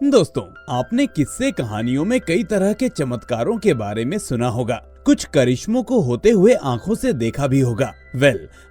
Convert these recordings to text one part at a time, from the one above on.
दोस्तों, आपने किस्से कहानियों में कई तरह के चमत्कारों के बारे में सुना होगा। कुछ करिश्मों को होते हुए आंखों से देखा भी होगा।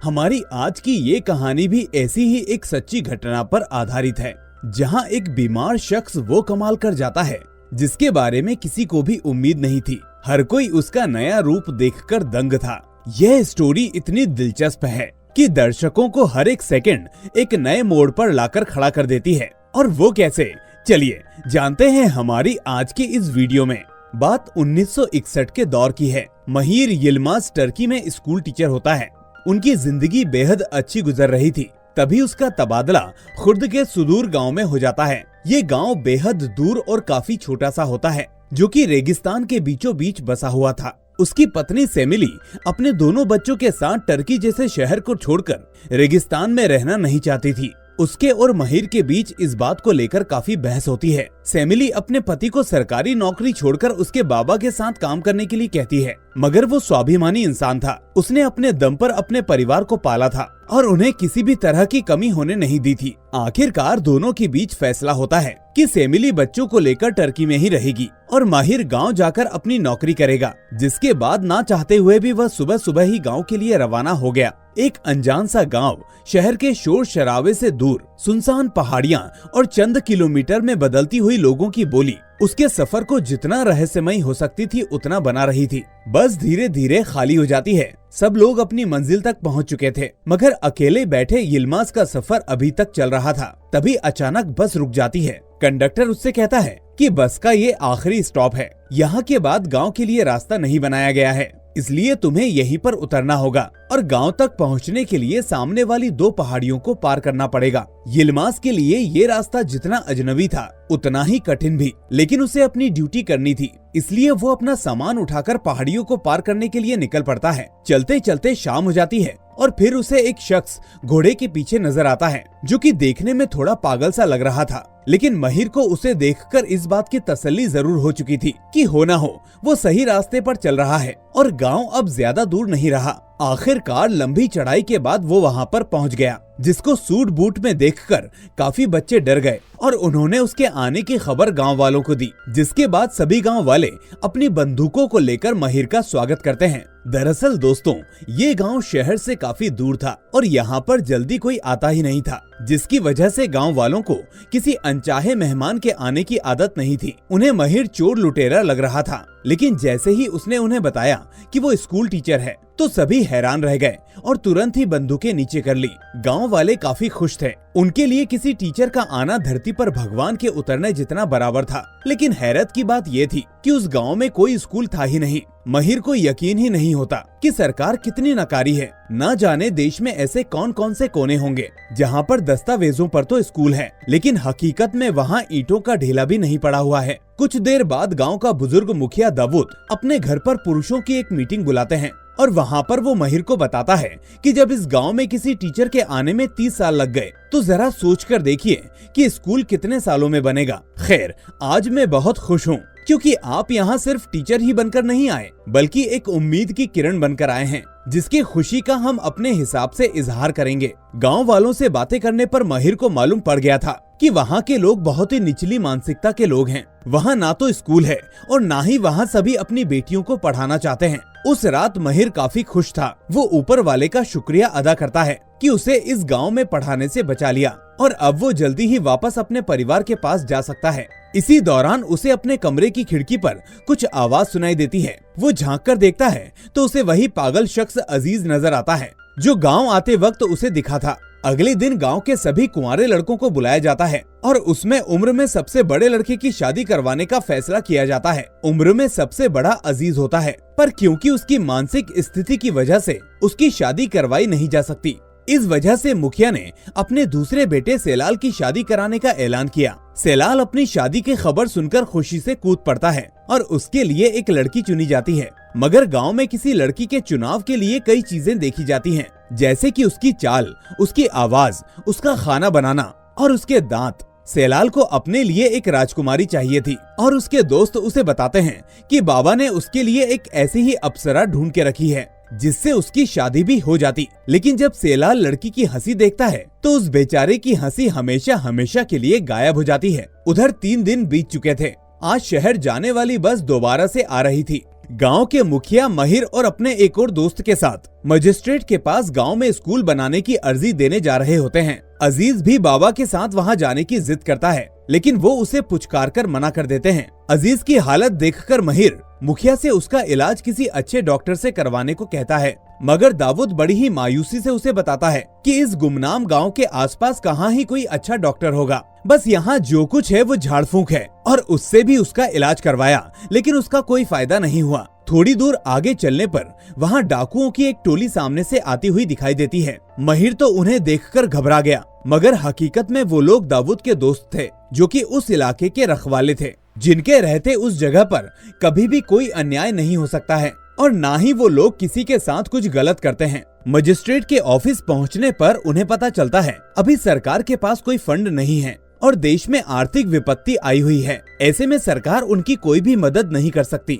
हमारी आज की ये कहानी भी ऐसी ही एक सच्ची घटना पर आधारित है, जहां एक बीमार शख्स वो कमाल कर जाता है जिसके बारे में किसी को भी उम्मीद नहीं थी। हर कोई उसका नया रूप देखकर दंग था। यह स्टोरी इतनी दिलचस्प है कि दर्शकों को हर एक सेकंड एक नए मोड़ पर लाकर खड़ा कर देती है। और वो कैसे, चलिए जानते हैं हमारी आज की इस वीडियो में। बात 1961 के दौर की है। महिर यिल्माज टर्की में स्कूल टीचर होता है। उनकी जिंदगी बेहद अच्छी गुजर रही थी। तभी उसका तबादला खुर्द के सुदूर गांव में हो जाता है। ये गांव बेहद दूर और काफी छोटा सा होता है, जो कि रेगिस्तान के बीचों बीच बसा हुआ था। उसकी पत्नी सेमिली अपने दोनों बच्चों के साथ टर्की जैसे शहर को छोड़कर रेगिस्तान में रहना नहीं चाहती थी। उसके और महिर के बीच इस बात को लेकर काफी बहस होती है। सेमिली अपने पति को सरकारी नौकरी छोड़कर उसके बाबा के साथ काम करने के लिए कहती है, मगर वो स्वाभिमानी इंसान था। उसने अपने दम पर अपने परिवार को पाला था और उन्हें किसी भी तरह की कमी होने नहीं दी थी। आखिरकार दोनों के बीच फैसला होता है कि सेमिली बच्चों को लेकर टर्की में ही रहेगी और माहिर गांव जाकर अपनी नौकरी करेगा। जिसके बाद ना चाहते हुए भी वह सुबह सुबह ही गांव के लिए रवाना हो गया। एक अनजान सा गांव, शहर के शोर शराबे से दूर, सुनसान पहाड़ियां और चंद किलोमीटर में बदलती हुई लोगों की बोली उसके सफर को जितना रहस्यमयी हो सकती थी उतना बना रही थी। बस धीरे धीरे खाली हो जाती है। सब लोग अपनी मंजिल तक पहुंच चुके थे, मगर अकेले बैठे यिल्माज का सफर अभी तक चल रहा था। तभी अचानक बस रुक जाती है। कंडक्टर उससे कहता है कि बस का ये आखिरी स्टॉप है। यहाँ के बाद गांव के लिए रास्ता नहीं बनाया गया है, इसलिए तुम्हें यहीं पर उतरना होगा और गांव तक पहुंचने के लिए सामने वाली 2 पहाड़ियों को पार करना पड़ेगा। यिल्माज के लिए ये रास्ता जितना अजनबी था उतना ही कठिन भी, लेकिन उसे अपनी ड्यूटी करनी थी, इसलिए वो अपना सामान उठाकर पहाड़ियों को पार करने के लिए निकल पड़ता है। चलते चलते शाम हो जाती है और फिर उसे एक शख्स घोड़े के पीछे नजर आता है, जो कि देखने में थोड़ा पागल सा लग रहा था। लेकिन महिर को उसे देखकर इस बात की तसल्ली जरूर हो चुकी थी कि हो ना हो वो सही रास्ते पर चल रहा है और गांव अब ज्यादा दूर नहीं रहा। आखिरकार लंबी चढ़ाई के बाद वो वहां पर पहुंच गया, जिसको सूट बूट में देखकर काफी बच्चे डर गए और उन्होंने उसके आने की खबर गांव वालों को दी। जिसके बाद सभी गांव वाले अपनी बंदूकों को लेकर महिर का स्वागत करते हैं। दरअसल दोस्तों, ये गांव शहर से काफी दूर था और यहाँ पर जल्दी कोई आता ही नहीं था, जिसकी वजह से गांव वालों को किसी अनचाहे मेहमान के आने की आदत नहीं थी। उन्हें महिर चोर लुटेरा लग रहा था, लेकिन जैसे ही उसने उन्हें बताया कि वो स्कूल टीचर है, तो सभी हैरान रह गए और तुरंत ही बंदूकें नीचे कर ली। गांव वाले काफी खुश थे। उनके लिए किसी टीचर का आना धरती पर भगवान के उतरने जितना बराबर था। लेकिन हैरत की बात ये थी कि उस गांव में कोई स्कूल था ही नहीं। महिर को यकीन ही नहीं होता कि सरकार कितनी नकारी है। न जाने देश में ऐसे कौन कौन से कोने होंगे जहां पर दस्तावेजों पर तो स्कूल है, लेकिन हकीकत में वहां ईंटों का ढेला भी नहीं पड़ा हुआ है। कुछ देर बाद गांव का बुजुर्ग मुखिया दाऊद अपने घर पर पुरुषों की एक मीटिंग बुलाते हैं और वहाँ पर वो महिर को बताता है कि जब इस गांव में किसी टीचर के आने में 30 साल लग गए, तो जरा सोचकर देखिए कि स्कूल कितने सालों में बनेगा। खैर, आज मैं बहुत खुश हूँ क्योंकि आप यहाँ सिर्फ टीचर ही बनकर नहीं आए, बल्कि एक उम्मीद की किरण बनकर आए हैं, जिसकी खुशी का हम अपने हिसाब से इजहार करेंगे। गांव वालों से बातें करने पर महिर को मालूम पड़ गया था कि वहाँ के लोग बहुत ही निचली मानसिकता के लोग हैं। वहाँ ना तो स्कूल है और ना ही वहाँ सभी अपनी बेटियों को पढ़ाना चाहते हैं। उस रात महिर काफी खुश था। वो ऊपर वाले का शुक्रिया अदा करता है कि उसे इस गांव में पढ़ाने से बचा लिया और अब वो जल्दी ही वापस अपने परिवार के पास जा सकता है। इसी दौरान उसे अपने कमरे की खिड़की पर कुछ आवाज सुनाई देती है। वो झांक कर देखता है तो उसे वही पागल शख्स अजीज नजर आता है, जो गांव आते वक्त उसे दिखा था। अगले दिन गांव के सभी कुंवारे लड़कों को बुलाया जाता है और उसमें उम्र में सबसे बड़े लड़के की शादी करवाने का फैसला किया जाता है। उम्र में सबसे बड़ा अजीज होता है, पर क्योंकि उसकी मानसिक स्थिति की वजह से उसकी शादी करवाई नहीं जा सकती, इस वजह से मुखिया ने अपने दूसरे बेटे सेलाल की शादी कराने का ऐलान किया। सेलाल अपनी शादी की खबर सुनकर खुशी से कूद पड़ता है और उसके लिए एक लड़की चुनी जाती है। मगर गांव में किसी लड़की के चुनाव के लिए कई चीजें देखी जाती हैं, जैसे कि उसकी चाल, उसकी आवाज, उसका खाना बनाना और उसके दांत। सेलाल को अपने लिए एक राजकुमारी चाहिए थी और उसके दोस्त उसे बताते हैं कि बाबा ने उसके लिए एक ऐसी ही अप्सरा ढूंढ के रखी है जिससे उसकी शादी भी हो जाती। लेकिन जब सेलाल लड़की की हंसी देखता है तो उस बेचारे की हंसी हमेशा हमेशा के लिए गायब हो जाती है। उधर 3 दिन बीत चुके थे। आज शहर जाने वाली बस दोबारा से आ रही थी। गांव के मुखिया महिर और अपने एक और दोस्त के साथ मजिस्ट्रेट के पास गांव में स्कूल बनाने की अर्जी देने जा रहे होते हैं। अजीज भी बाबा के साथ वहां जाने की जिद करता है, लेकिन वो उसे पुचकार कर मना कर देते हैं। अजीज की हालत देखकर महिर मुखिया से उसका इलाज किसी अच्छे डॉक्टर से करवाने को कहता है, मगर दाऊद बड़ी ही मायूसी से उसे बताता है कि इस गुमनाम गांव के आसपास कहाँ ही कोई अच्छा डॉक्टर होगा। बस यहाँ जो कुछ है वो झाड़ फूंक है। और उससे भी उसका इलाज करवाया, लेकिन उसका कोई फायदा नहीं हुआ। थोड़ी दूर आगे चलने पर वहाँ डाकुओं की एक टोली सामने से आती हुई दिखाई देती है। महिर तो उन्हें देखकर घबरा गया, मगर हकीकत में वो लोग दाऊद के दोस्त थे, जो कि उस इलाके के रखवाले थे, जिनके रहते उस जगह पर कभी भी कोई अन्याय नहीं हो सकता है और ना ही वो लोग किसी के साथ कुछ गलत करते हैं। मजिस्ट्रेट के ऑफिस पहुंचने पर उन्हें पता चलता है अभी सरकार के पास कोई फंड नहीं है और देश में आर्थिक विपत्ति आई हुई है। ऐसे में सरकार उनकी कोई भी मदद नहीं कर सकती।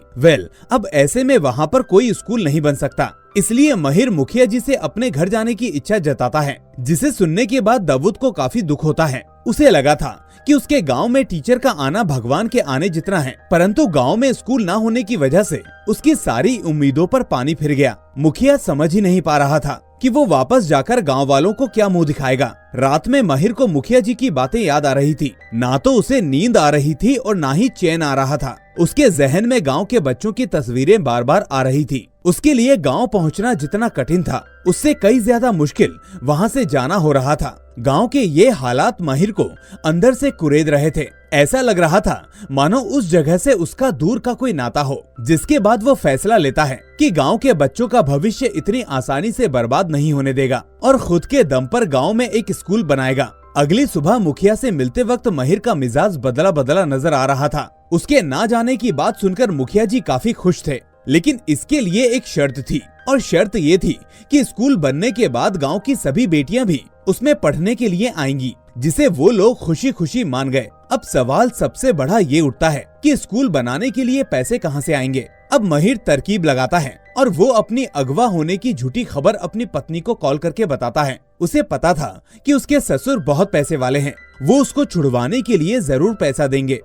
अब ऐसे में वहाँ पर कोई स्कूल नहीं बन सकता। इसलिए महिर मुखिया जी से अपने घर जाने की इच्छा जताता है, जिसे सुनने के बाद दाऊद को काफी दुख होता है। उसे लगा था कि उसके गांव में टीचर का आना भगवान के आने जितना है, परंतु गांव में स्कूल ना होने की वजह से उसकी सारी उम्मीदों पर पानी फिर गया। मुखिया समझ ही नहीं पा रहा था कि वो वापस जाकर गांव वालों को क्या मुंह दिखाएगा। रात में महिर को मुखिया जी की बातें याद आ रही थी। ना तो उसे नींद आ रही थी और ना ही चैन आ रहा था। उसके जहन में गांव के बच्चों की तस्वीरें बार बार आ रही थी। उसके लिए गांव पहुंचना जितना कठिन था, उससे कई ज्यादा मुश्किल वहां से जाना हो रहा था। गांव के ये हालात महिर को अंदर से कुरेद रहे थे। ऐसा लग रहा था मानो उस जगह से उसका दूर का कोई नाता हो। जिसके बाद वो फैसला लेता है कि गांव के बच्चों का भविष्य इतनी आसानी से बर्बाद नहीं होने देगा और खुद के दम पर गांव में एक स्कूल बनाएगा। अगली सुबह मुखिया से मिलते वक्त महिर का मिजाज बदला बदला नजर आ रहा था। उसके ना जाने की बात सुनकर मुखिया जी काफी खुश थे, लेकिन इसके लिए एक शर्त थी और शर्त ये थी कि स्कूल बनने के बाद गांव की सभी बेटियां भी उसमें पढ़ने के लिए आएंगी, जिसे वो लोग खुशी खुशी मान गए। अब सवाल सबसे बड़ा ये उठता है कि स्कूल बनाने के लिए पैसे कहां से आएंगे। अब महिर तरकीब लगाता है और वो अपनी अगवा होने की झूठी खबर अपनी पत्नी को कॉल करके बताता है। उसे पता था कि उसके ससुर बहुत पैसे वाले हैं, वो उसको छुड़वाने के लिए जरूर पैसा देंगे।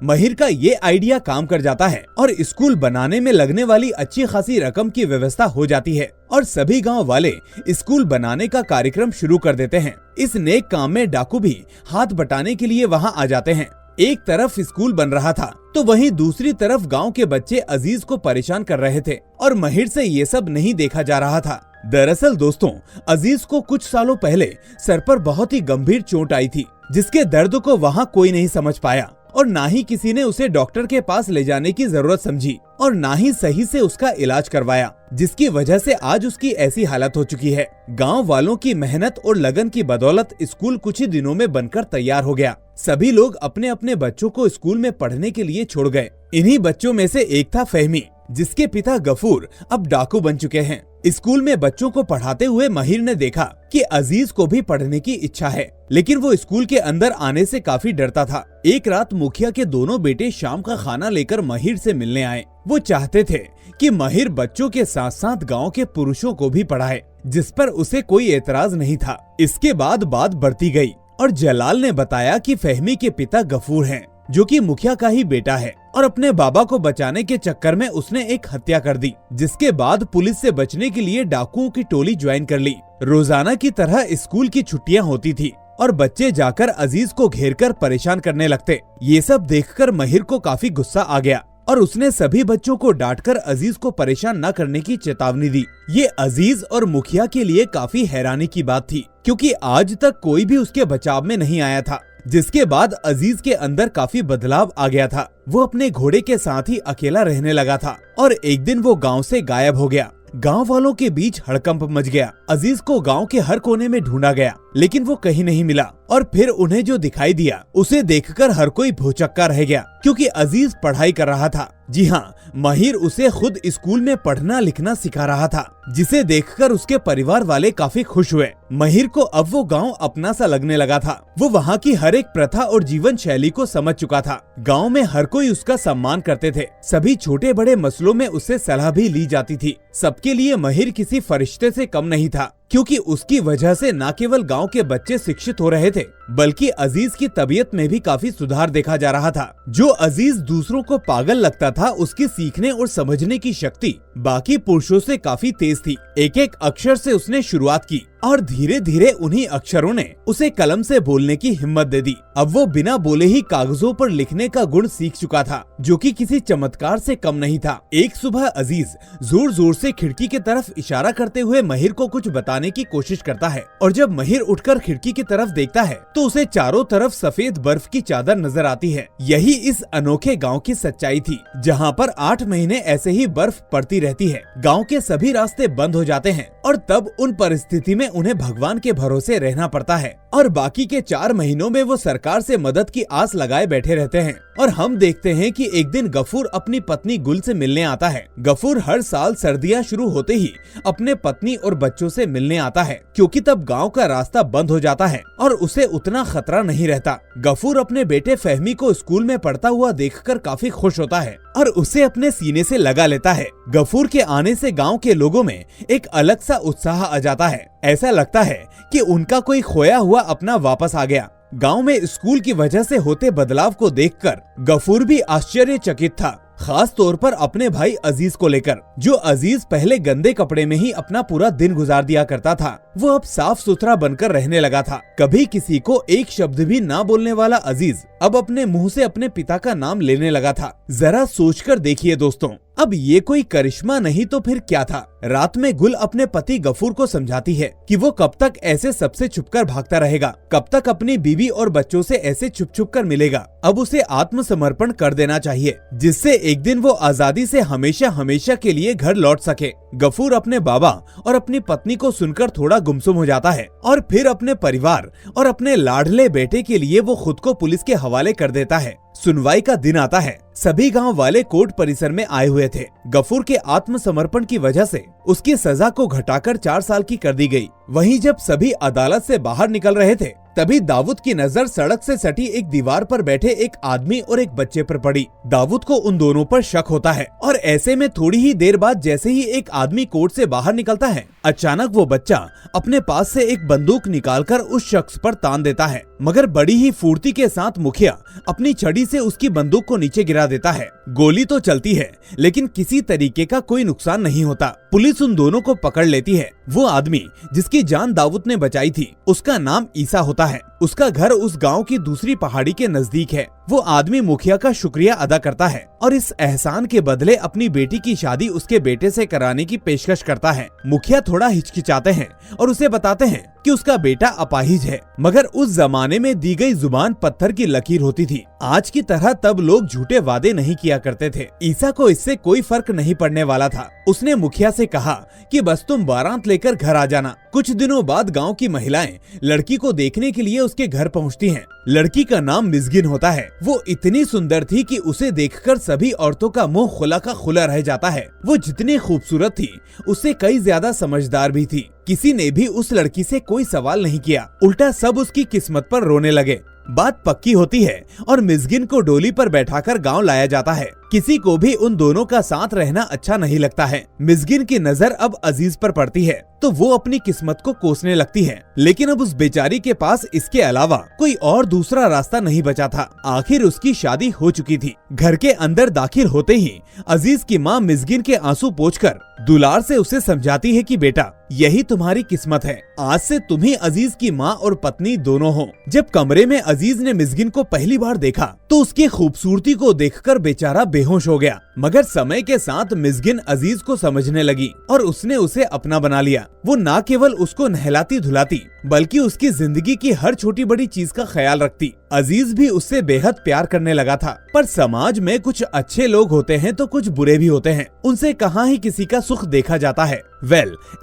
महिर का ये आइडिया काम कर जाता है और स्कूल बनाने में लगने वाली अच्छी खासी रकम की व्यवस्था हो जाती है और सभी गांव वाले स्कूल बनाने का कार्यक्रम शुरू कर देते हैं। इस नेक काम में डाकू भी हाथ बटाने के लिए वहां आ जाते हैं। एक तरफ स्कूल बन रहा था तो वहीं दूसरी तरफ गांव के बच्चे अजीज को परेशान कर रहे थे और महिर से ये सब नहीं देखा जा रहा था। दरअसल दोस्तों, अजीज को कुछ सालों पहले सर पर बहुत ही गंभीर चोट आई थी, जिसके दर्द को वहां कोई नहीं समझ पाया और ना ही किसी ने उसे डॉक्टर के पास ले जाने की जरूरत समझी और ना ही सही से उसका इलाज करवाया, जिसकी वजह से आज उसकी ऐसी हालत हो चुकी है। गांव वालों की मेहनत और लगन की बदौलत स्कूल कुछ ही दिनों में बनकर तैयार हो गया। सभी लोग अपने अपने बच्चों को स्कूल में पढ़ने के लिए छोड़ गए। इन्हीं बच्चों में से एक था फहमी, जिसके पिता गफूर अब डाकू बन चुके हैं। स्कूल में बच्चों को पढ़ाते हुए महिर ने देखा कि अजीज को भी पढ़ने की इच्छा है, लेकिन वो स्कूल के अंदर आने से काफी डरता था। एक रात मुखिया के दोनों बेटे शाम का खाना लेकर महिर से मिलने आए। वो चाहते थे कि महिर बच्चों के साथ साथ गांव के पुरुषों को भी पढ़ाए, जिस पर उसे कोई एतराज नहीं था। इसके बाद बात बढ़ती गई और जलाल ने बताया कि फहमी के पिता गफूर हैं, जो कि मुखिया का ही बेटा है और अपने बाबा को बचाने के चक्कर में उसने एक हत्या कर दी। जिसके बाद पुलिस से बचने के लिए डाकुओं की टोली ज्वाइन कर ली। रोजाना की तरह स्कूल की छुट्टियां होती थी और बच्चे जाकर अजीज को घेरकर परेशान करने लगते। ये सब देखकर महिर को काफी गुस्सा आ गया और उसने सभी बच्चों को डांटकर अजीज को परेशान न करने की चेतावनी दी। ये अजीज और मुखिया के लिए काफी हैरानी की बात थी, क्योंकि आज तक कोई भी उसके बचाव में नहीं आया था। जिसके बाद अजीज के अंदर काफी बदलाव आ गया था। वो अपने घोड़े के साथ ही अकेला रहने लगा था और एक दिन वो गांव से गायब हो गया। गांव वालों के बीच हड़कंप मच गया। अजीज को गांव के हर कोने में ढूंढा गया, लेकिन वो कहीं नहीं मिला। और फिर उन्हें जो दिखाई दिया उसे देखकर हर कोई भौचक्का रह गया, क्योंकि अजीज पढ़ाई कर रहा था। जी हाँ, माहिर उसे खुद स्कूल में पढ़ना लिखना सिखा रहा था, जिसे देखकर उसके परिवार वाले काफी खुश हुए। माहिर को अब वो गांव अपना सा लगने लगा था। वो वहाँ की हर एक प्रथा और जीवन शैली को समझ चुका था। गांव में हर कोई उसका सम्मान करते थे। सभी छोटे बड़े मसलों में उससे सलाह भी ली जाती थी। सबके लिए माहिर किसी फरिश्ते से कम नहीं था, क्योंकि उसकी वजह से न केवल गांव के बच्चे शिक्षित हो रहे थे, बल्कि अजीज की तबीयत में भी काफी सुधार देखा जा रहा था। जो अजीज दूसरों को पागल लगता था, उसकी सीखने और समझने की शक्ति बाकी पुरुषों से काफी तेज थी। एक एक अक्षर से उसने शुरुआत की और धीरे धीरे उन्हीं अक्षरों ने उसे कलम से बोलने की हिम्मत दे दी। अब वो बिना बोले ही कागजों पर लिखने का गुण सीख चुका था, जो कि किसी चमत्कार से कम नहीं था। एक सुबह अजीज जोर जोर से खिड़की की तरफ इशारा करते हुए माहिर को कुछ बताने की कोशिश करता है, और जब माहिर उठकर खिड़की की तरफ देखता है तो उसे चारों तरफ सफेद बर्फ की चादर नजर आती है। यही इस अनोखे गाँव की सच्चाई थी, जहाँ पर 8 महीने ऐसे ही बर्फ पड़ती रहती है। गाँव के सभी रास्ते बंद हो जाते हैं और तब उन परिस्थिति में उन्हें भगवान के भरोसे रहना पड़ता है, और बाकी के 4 महीनों में वो सरकार से मदद की आस लगाए बैठे रहते हैं। और हम देखते हैं कि एक दिन गफूर अपनी पत्नी गुल से मिलने आता है। गफूर हर साल सर्दियां शुरू होते ही अपने पत्नी और बच्चों से मिलने आता है, क्योंकि तब गांव का रास्ता बंद हो जाता है और उसे उतना खतरा नहीं रहता। गफूर अपने बेटे फहमी को स्कूल में पढ़ता हुआ देखकर काफी खुश होता है और उसे अपने सीने से लगा लेता है। गफूर के आने से गांव के लोगों में एक अलग सा उत्साह आ जाता है। ऐसा लगता है कि उनका कोई खोया हुआ अपना वापस आ गया। गांव में स्कूल की वजह से होते बदलाव को देखकर गफूर भी आश्चर्यचकित था, खास तौर पर अपने भाई अजीज को लेकर। जो अजीज पहले गंदे कपड़े में ही अपना पूरा दिन गुजार दिया करता था, वो अब साफ सुथरा बनकर रहने लगा था। कभी किसी को एक शब्द भी ना बोलने वाला अजीज अब अपने मुंह से अपने पिता का नाम लेने लगा था। जरा सोचकर देखिए दोस्तों, अब ये कोई करिश्मा नहीं तो फिर क्या था। रात में गुल अपने पति गफूर को समझाती है कि वो कब तक ऐसे सबसे छुपकर भागता रहेगा, कब तक अपनी बीवी और बच्चों से ऐसे छुप छुप कर मिलेगा। अब उसे आत्मसमर्पण कर देना चाहिए, जिससे एक दिन वो आजादी से हमेशा हमेशा के लिए घर लौट सके। गफूर अपने बाबा और अपनी पत्नी को सुनकर थोड़ा गुमसुम हो जाता है, और फिर अपने परिवार और अपने लाडले बेटे के लिए वो खुद को पुलिस के हवाले कर देता है। सुनवाई का दिन आता है। सभी गांव वाले कोर्ट परिसर में आए हुए थे। गफूर के आत्मसमर्पण की वजह से उसकी सजा को घटाकर 4 साल की कर दी गई। वहीं जब सभी अदालत से बाहर निकल रहे थे, तभी दाऊद की नजर सड़क से सटी एक दीवार पर बैठे एक आदमी और एक बच्चे पर पड़ी। दाऊद को उन दोनों पर शक होता है, और ऐसे में थोड़ी ही देर बाद जैसे ही एक आदमी कोर्ट से बाहर निकलता है, अचानक वो बच्चा अपने पास से एक बंदूक निकालकर उस शख्स पर तान देता है। मगर बड़ी ही फुर्ती के साथ मुखिया अपनी छड़ी से उसकी बंदूक को नीचे गिरा देता है। गोली तो चलती है, लेकिन किसी तरीके का कोई नुकसान नहीं होता। पुलिस उन दोनों को पकड़ लेती है। वो आदमी जिसकी जान दाऊद ने बचाई थी, उसका नाम ईसा होता है। उसका घर उस गांव की दूसरी पहाड़ी के नजदीक है। वो आदमी मुखिया का शुक्रिया अदा करता है और इस एहसान के बदले अपनी बेटी की शादी उसके बेटे से कराने की पेशकश करता है। मुखिया थोड़ा हिचकिचाते हैं और उसे बताते हैं कि उसका बेटा अपाहिज है, मगर उस जमाने में दी गई जुबान पत्थर की लकीर होती थी। आज की तरह तब लोग झूठे वादे नहीं किया करते थे। ईसा को इससे कोई फर्क नहीं पड़ने वाला था। उसने मुखिया से कहा कि बस तुम बारात लेकर घर आ जाना। कुछ दिनों बाद गांव की महिलाएं लड़की को देखने के लिए उसके घर पहुंचती हैं। लड़की का नाम मिज़गिन होता है। वो इतनी सुंदर थी कि उसे देखकर सभी औरतों का मुंह खुला का खुला रह जाता है। वो जितनी खूबसूरत थी, उससे कई ज्यादा समझदार भी थी। किसी ने भी उस लड़की से कोई सवाल नहीं किया, उल्टा सब उसकी किस्मत पर रोने लगे। बात पक्की होती है और मिज़गिन को डोली पर बैठाकर गांव लाया जाता है। किसी को भी उन दोनों का साथ रहना अच्छा नहीं लगता है। मिज़गिन की नजर अब अजीज पर पड़ती है तो वो अपनी किस्मत को कोसने लगती है, लेकिन अब उस बेचारी के पास इसके अलावा कोई और दूसरा रास्ता नहीं बचा था। आखिर उसकी शादी हो चुकी थी। घर के अंदर दाखिल होते ही अजीज की माँ मिज़गिन के आंसू पोंछकर दुलार से उसे समझाती है कि बेटा, यही तुम्हारी किस्मत है। आज से तुम ही अजीज की माँ और पत्नी दोनों हो। जब कमरे में अजीज ने मिज़गिन को पहली बार देखा तो उसकी खूबसूरती को देखकर बेचारा बेहोश हो गया, मगर समय के साथ मिज़गिन अजीज को समझने लगी और उसने उसे अपना बना लिया। वो न केवल उसको नहलाती धुलाती, बल्कि उसकी जिंदगी की हर छोटी बड़ी चीज का ख्याल रखती। अजीज भी उससे बेहद प्यार करने लगा था। पर समाज में कुछ अच्छे लोग होते हैं तो कुछ बुरे भी होते हैं, उनसे कहाँ ही किसी का सुख देखा जाता है।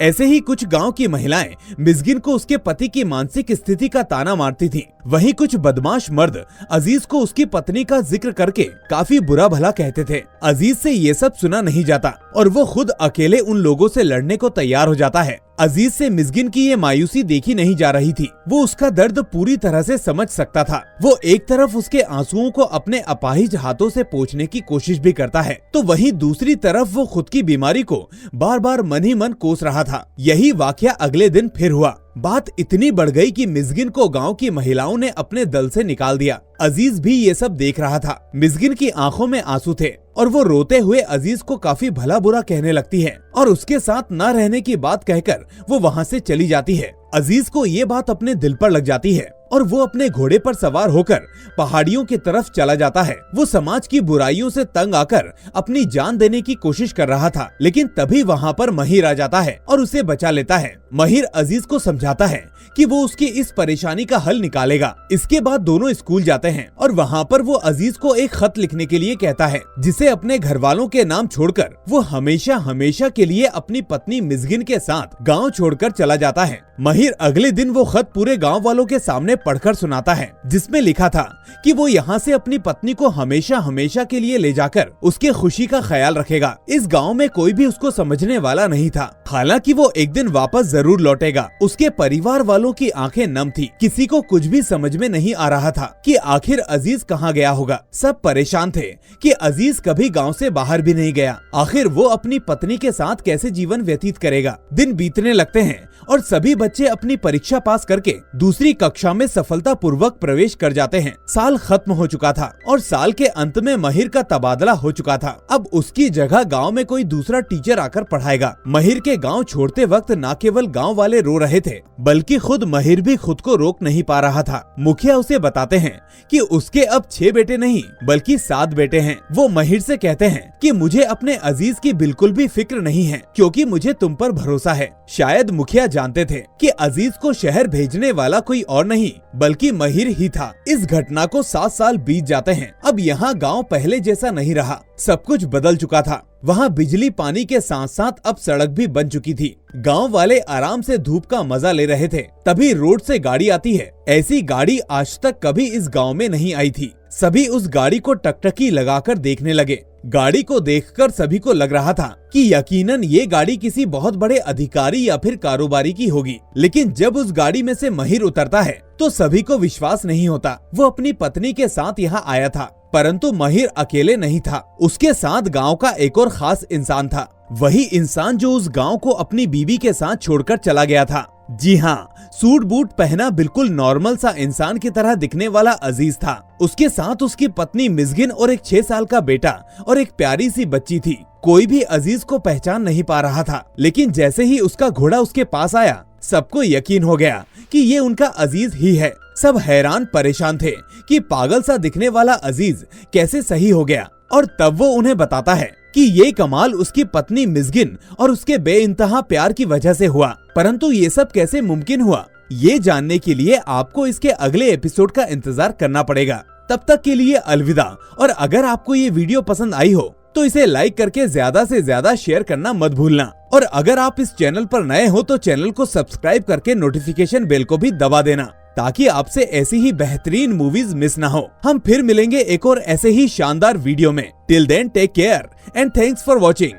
ऐसे ही कुछ गांव की महिलाएं मिस्गिन को उसके पति की मानसिक स्थिति का ताना मारती थीं। वहीं कुछ बदमाश मर्द अजीज को उसकी पत्नी का जिक्र करके काफी बुरा भला कहते थे। अजीज से ये सब सुना नहीं जाता और वो खुद अकेले उन लोगों से लड़ने को तैयार हो जाता है। अजीज से मिस्गिन की ये मायूसी देखी नहीं जा रही थी। वो उसका दर्द पूरी तरह से समझ सकता था। वो एक तरफ उसके आंसुओं को अपने अपाहिज हाथों से पोंछने की कोशिश भी करता है, तो वहीं दूसरी तरफ वो खुद की बीमारी को बार बार मन ही मन कोस रहा था। यही वाकया अगले दिन फिर हुआ। बात इतनी बढ़ गई कि मिस्गिन को गांव की महिलाओं ने अपने दल से निकाल दिया। अजीज भी ये सब देख रहा था। मिस्गिन की आंखों में आंसू थे और वो रोते हुए अजीज को काफी भला बुरा कहने लगती है और उसके साथ न रहने की बात कहकर वो वहाँ से चली जाती है। अजीज को ये बात अपने दिल पर लग जाती है और वो अपने घोड़े पर सवार होकर पहाड़ियों की तरफ चला जाता है। वो समाज की बुराइयों से तंग आकर अपनी जान देने की कोशिश कर रहा था, लेकिन तभी वहाँ पर महिर आ जाता है और उसे बचा लेता है। महिर अजीज को समझाता है कि वो उसकी इस परेशानी का हल निकालेगा। इसके बाद दोनों स्कूल जाते हैं और वहाँ पर वो अजीज को एक खत लिखने के लिए कहता है, जिसे अपने घर वालों के नाम छोड़कर वो हमेशा हमेशा के लिए अपनी पत्नी मिस्गिन के साथ गाँव छोड़कर चला जाता है। महिर अगले दिन वो खत पूरे गाँव वालों के सामने पढ़कर सुनाता है, जिसमें लिखा था कि वो यहाँ से अपनी पत्नी को हमेशा हमेशा के लिए ले जाकर उसके खुशी का ख्याल रखेगा। इस गांव में कोई भी उसको समझने वाला नहीं था। हालांकि वो एक दिन वापस जरूर लौटेगा। उसके परिवार वालों की आंखें नम थी। किसी को कुछ भी समझ में नहीं आ रहा था कि आखिर अजीज कहाँ गया होगा। सब परेशान थे कि अजीज कभी गाँव से बाहर भी नहीं गया। आखिर वो अपनी पत्नी के साथ कैसे जीवन व्यतीत करेगा। दिन बीतने लगते हैं और सभी बच्चे अपनी परीक्षा पास करके दूसरी कक्षा में सफलतापूर्वक प्रवेश कर जाते हैं। साल खत्म हो चुका था और साल के अंत में महिर का तबादला हो चुका था। अब उसकी जगह गांव में कोई दूसरा टीचर आकर पढ़ाएगा। महिर के गांव छोड़ते वक्त न केवल गांव वाले रो रहे थे, बल्कि खुद महिर भी खुद को रोक नहीं पा रहा था। मुखिया उसे बताते हैं कि उसके अब 6 बेटे नहीं बल्कि 7 बेटे हैं। वो महिर से कहते हैं कि मुझे अपने अजीज की बिल्कुल भी फिक्र नहीं है, क्योंकि मुझे तुम पर भरोसा है। शायद मुखिया जानते थे कि अजीज को शहर भेजने वाला कोई और नहीं बल्कि महिर ही था। इस घटना को 7 साल बीत जाते हैं। अब यहाँ गांव पहले जैसा नहीं रहा। सब कुछ बदल चुका था। वहाँ बिजली पानी के साथ साथ अब सड़क भी बन चुकी थी। गांव वाले आराम से धूप का मजा ले रहे थे। तभी रोड से गाड़ी आती है। ऐसी गाड़ी आज तक कभी इस गांव में नहीं आई थी। सभी उस गाड़ी को टकटकी लगाकर देखने लगे। गाड़ी को देखकर सभी को लग रहा था कि यकीनन ये गाड़ी किसी बहुत बड़े अधिकारी या फिर कारोबारी की होगी। लेकिन जब उस गाड़ी में से महिर उतरता है तो सभी को विश्वास नहीं होता। वो अपनी पत्नी के साथ यहाँ आया था, परंतु महिर अकेले नहीं था। उसके साथ गांव का एक और खास इंसान था। वही इंसान जो उस गांव को अपनी बीवी के साथ छोड़कर चला गया था। जी हाँ, सूट बूट पहना बिल्कुल नॉर्मल सा इंसान की तरह दिखने वाला अजीज था। उसके साथ उसकी पत्नी मिस्गिन और एक 6 साल का बेटा और एक प्यारी सी बच्ची थी। कोई भी अजीज को पहचान नहीं पा रहा था, लेकिन जैसे ही उसका घोड़ा उसके पास आया, सबको यकीन हो गया कि ये उनका अजीज ही है। सब हैरान परेशान थे कि पागल सा दिखने वाला अजीज कैसे सही हो गया। और तब वो उन्हें बताता है कि ये कमाल उसकी पत्नी मिस्गिन और उसके बेइंतहा प्यार की वजह से हुआ। परंतु ये सब कैसे मुमकिन हुआ, ये जानने के लिए आपको इसके अगले एपिसोड का इंतजार करना पड़ेगा। तब तक के लिए अलविदा। और अगर आपको ये वीडियो पसंद आई हो तो इसे लाइक करके ज्यादा से ज्यादा शेयर करना मत भूलना। और अगर आप इस चैनल पर नए हो तो चैनल को सब्सक्राइब करके नोटिफिकेशन बेल को भी दबा देना, ताकि आपसे ऐसी ही बेहतरीन मूवीज मिस ना हो। हम फिर मिलेंगे एक और ऐसे ही शानदार वीडियो में। Till then take care and thanks for watching.